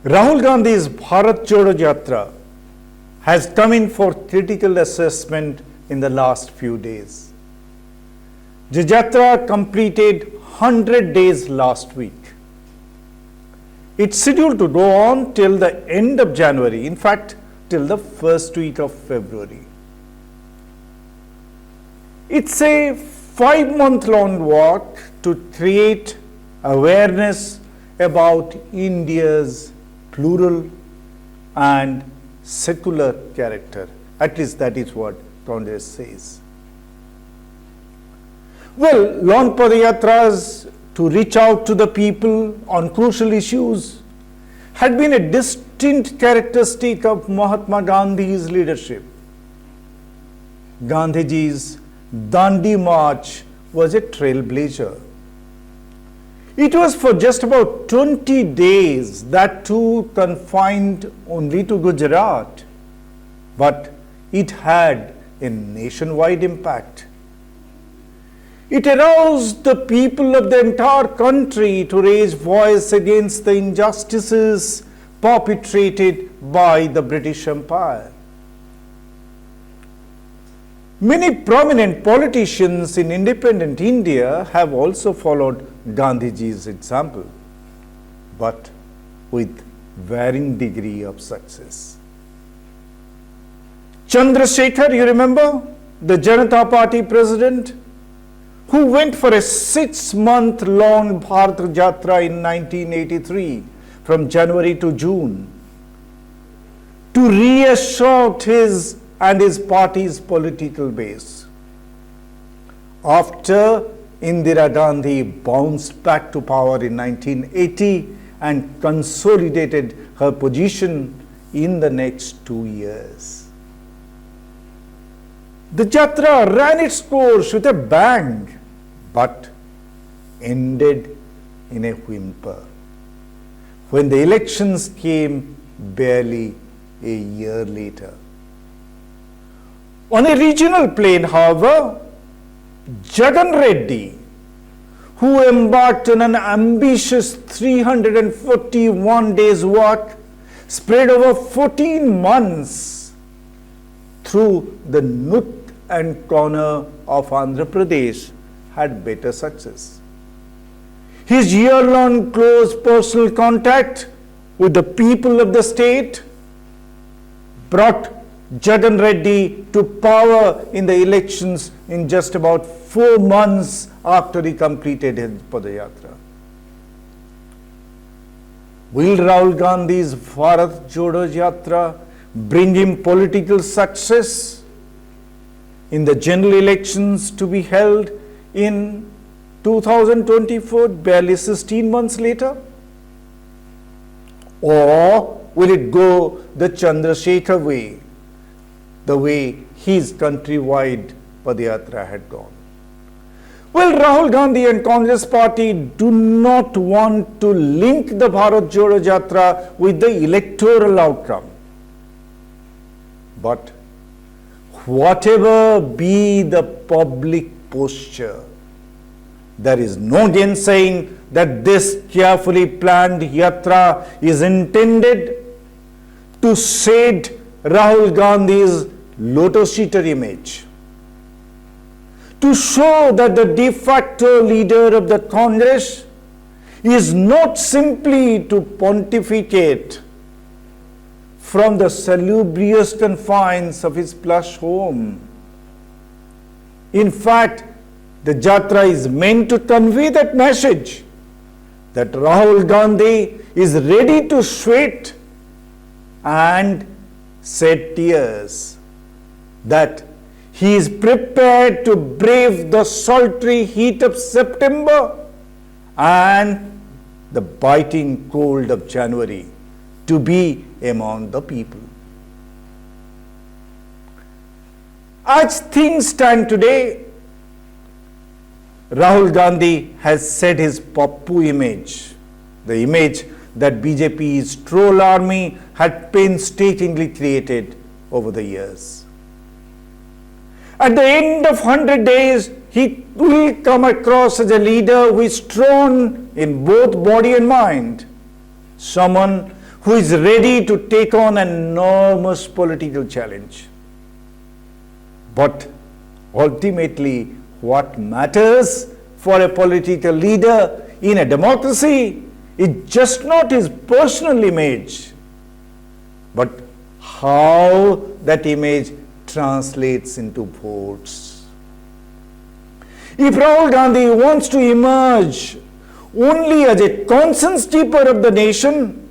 Rahul Gandhi's Bharat Jodo Yatra has come in for critical assessment in the last few days. The Yatra completed 100 days last week. It's scheduled to go on till the end of January, in fact, till the first week of February. It's a 5-month-long walk to create awareness about India's plural and secular character. At least that is what Congress says. Well, long Padayatras to reach out to the people on crucial issues had been a distinct characteristic of Mahatma Gandhi's leadership. Gandhiji's Dandi March was a trailblazer. It was for just about 20 days, that too confined only to Gujarat, but it had a nationwide impact. It aroused the people of the entire country to raise voice against the injustices perpetrated by the British Empire. Many prominent politicians in independent India have also followed Gandhiji's example, but with varying degree of success. Chandra Shekhar, you remember, the Janata Party president, who went for a 6-month-long Bharat Yatra in 1983 from January to June to reassert his and his party's political base. After Indira Gandhi bounced back to power in 1980 and consolidated her position in the next 2 years. The Yatra ran its course with a bang, but ended in a whimper when the elections came barely a year later. On a regional plane, however, Jagan Reddy, who embarked on an ambitious 341 days walk spread over 14 months through the nook and corner of Andhra Pradesh, had better success. His year-long close personal contact with the people of the state brought Jagan Reddy to power in the elections in just about 4 months after he completed his Padayatra. Will Rahul Gandhi's Bharat Jodo Yatra bring him political success in the general elections to be held in 2024, barely 16 months later? Or will it go the Chandra Shekhar way, the way his countrywide Padayatra had gone? Well, Rahul Gandhi and Congress party do not want to link the Bharat Jodo Yatra with the electoral outcome. But whatever be the public posture, there is no gainsaying that this carefully planned yatra is intended to shade Rahul Gandhi's lotus-eater image, to show that the de facto leader of the Congress is not simply to pontificate from the salubrious confines of his plush home. In fact, the Yatra is meant to convey that message that Rahul Gandhi is ready to sweat and shed tears, that he is prepared to brave the sultry heat of September and the biting cold of January to be among the people. As things stand today, Rahul Gandhi has set his Pappu image, the image that BJP's troll army had painstakingly created over the years. At the end of 100 days, he will come across as a leader who is strong in both body and mind, someone who is ready to take on an enormous political challenge. But ultimately, what matters for a political leader in a democracy is just not his personal image, but how that image translates into votes. If Rahul Gandhi wants to emerge only as a conscience keeper of the nation,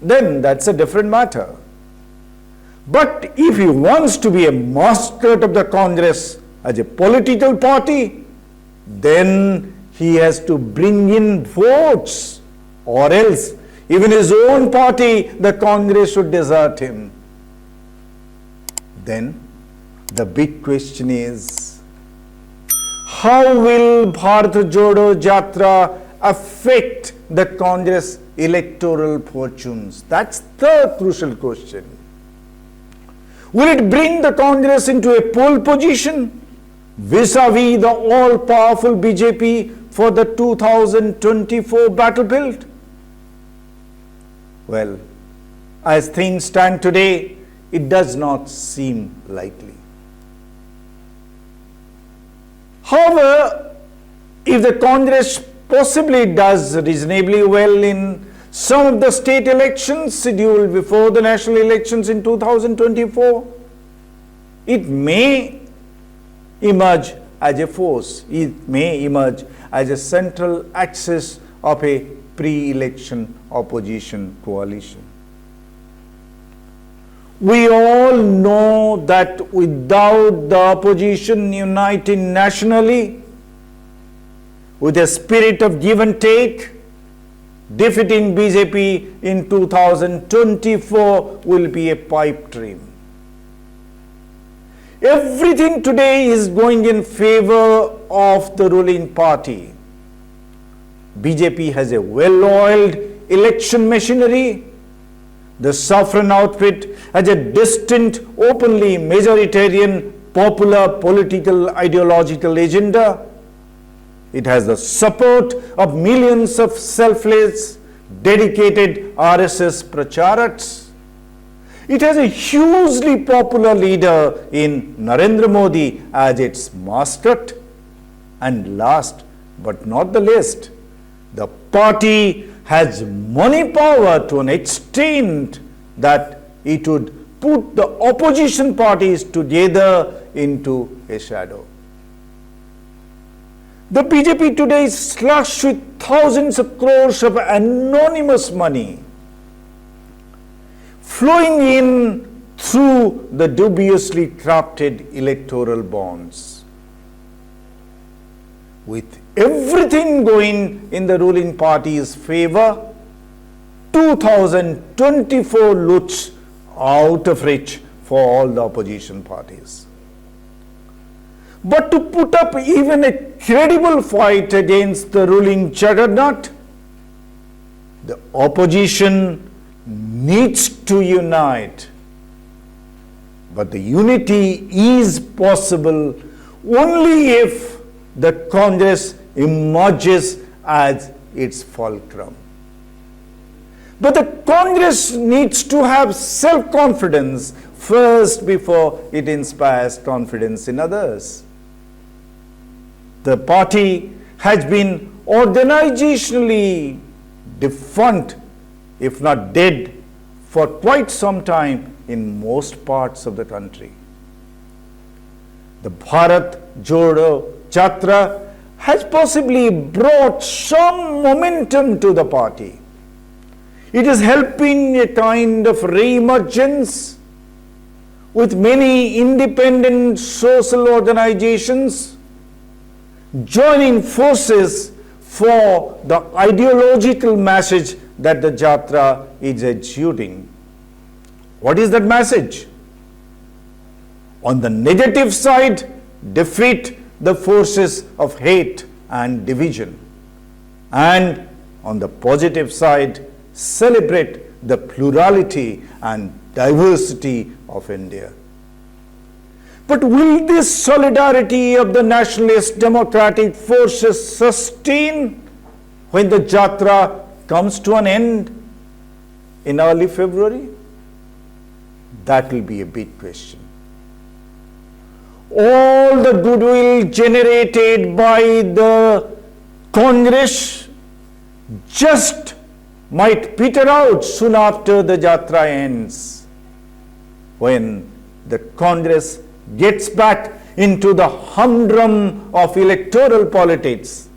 then that's a different matter. But if he wants to be a mascot of the Congress as a political party, then he has to bring in votes, or else even his own party, the Congress, should desert him. Then the big question is, how will Bharat Jodo Yatra affect the Congress electoral fortunes? That's the crucial question. Will it bring the Congress into a pole position vis-a-vis the all-powerful BJP for the 2024 battlefield? Well, as things stand today, it does not seem likely. However, if the Congress possibly does reasonably well in some of the state elections scheduled before the national elections in 2024, it may emerge as a force. It may emerge as a central axis of a pre-election opposition coalition. We all know that without the opposition uniting nationally, with a spirit of give and take, defeating BJP in 2024 will be a pipe dream. Everything today is going in favor of the ruling party. BJP has a well-oiled election machinery. The saffron outfit has a distinct, openly majoritarian, popular political ideological agenda. It has the support of millions of selfless, dedicated RSS pracharaks. It has a hugely popular leader in Narendra Modi as its mascot. And last but not the least, the party has money power to an extent that it would put the opposition parties together into a shadow. The BJP today is slush with thousands of crores of anonymous money flowing in through the dubiously crafted electoral bonds. With everything going in the ruling party's favor, 2024 looks out of reach for all the opposition parties. But to put up even a credible fight against the ruling juggernaut, the opposition needs to unite. But the unity is possible only if the Congress emerges as its fulcrum. But the Congress needs to have self-confidence first before it inspires confidence in others. The party has been organizationally defunct, if not dead, for quite some time in most parts of the country. The Bharat Jodo Yatra has possibly brought some momentum to the party. It is helping a kind of re-emergence with many independent social organizations joining forces for the ideological message that the Yatra is exuding. What is that message? On the negative side, defeat the forces of hate and division. And on the positive side, celebrate the plurality and diversity of India. But will this solidarity of the nationalist democratic forces sustain when the Yatra comes to an end? in early February? That will be a big question. All the goodwill generated by the Congress just might peter out soon after the Yatra ends, when the Congress gets back into the humdrum of electoral politics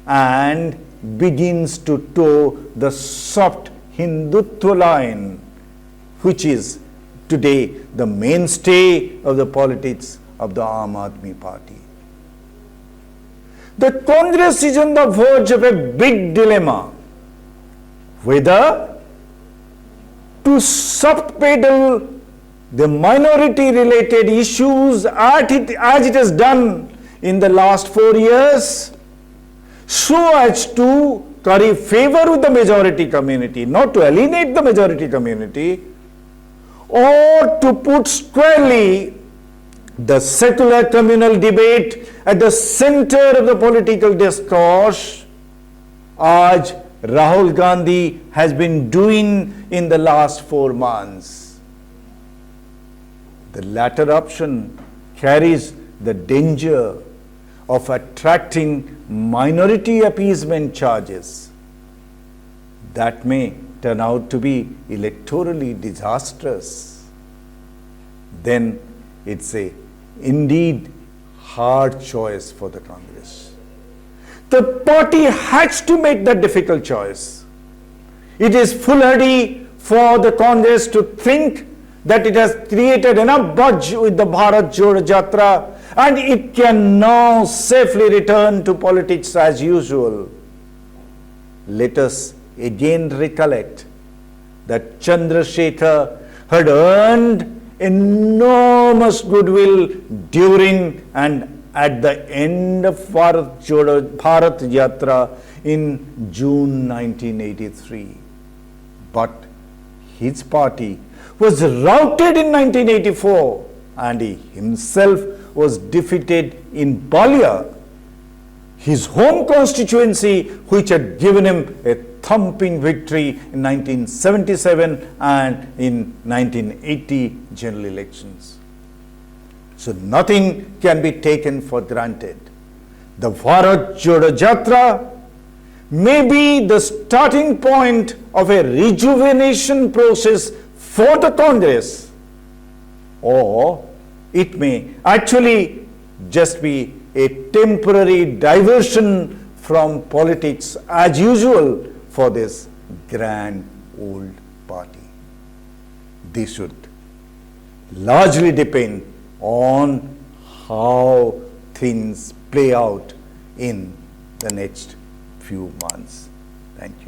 and begins to toe the soft Hindutva line, which is today the mainstay of the politics of the Aam Aadmi Party. The Congress is on the verge of a big dilemma, whether to soft pedal the minority related issues as it has done in the last 4 years, so as to curry favor with the majority community, not to alienate the majority community, or to put squarely the secular communal debate at the center of the political discourse, as Rahul Gandhi has been doing in the last 4 months. The latter option carries the danger of attracting minority appeasement charges that may turn out to be electorally disastrous. Then it's a indeed hard choice for the Congress. The party has to make that difficult choice. It is foolhardy for the Congress to think that it has created enough buzz with the Bharat Jodo Yatra and it can now safely return to politics as usual. Let us again recollect that Chandra Shekhar had earned enormous goodwill during and at the end of Bharat Yatra in June 1983. But his party was routed in 1984 and he himself was defeated in Balia, his home constituency, which had given him a thumping victory in 1977 and in 1980 general elections. So nothing can be taken for granted. The Bharat Jodo Yatra may be the starting point of a rejuvenation process for the Congress, or it may actually just be a temporary diversion from politics as usual for this grand old party. This should largely depend on how things play out in the next few months. Thank you.